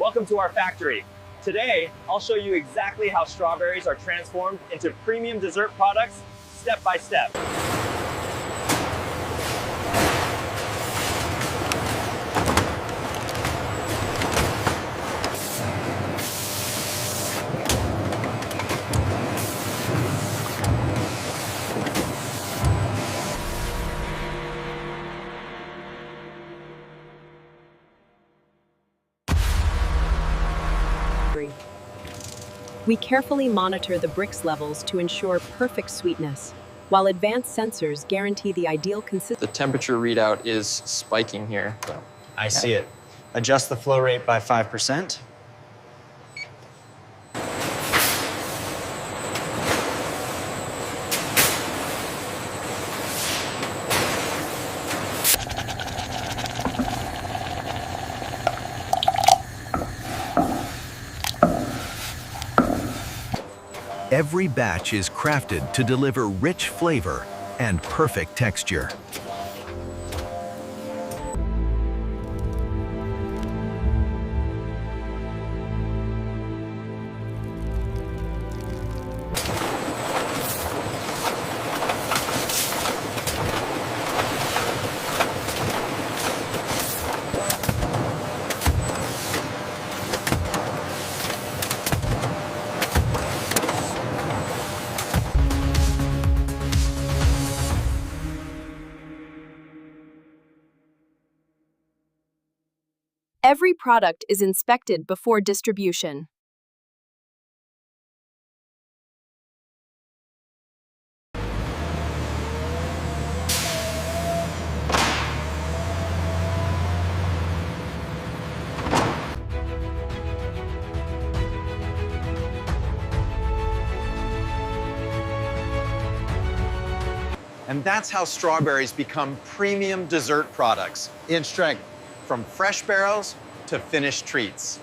Welcome to our factory. Today, I'll show you exactly how strawberries are transformed into premium dessert products step by step. We carefully monitor the brix levels to ensure perfect sweetness, while advanced sensors guarantee the ideal consistency. The temperature readout is spiking here. I see it. Adjust the flow rate by 5%. Every batch is crafted to deliver rich flavor and perfect texture. Every product is inspected before distribution. And that's how strawberries become premium dessert products in strength, from fresh barrels to finished treats.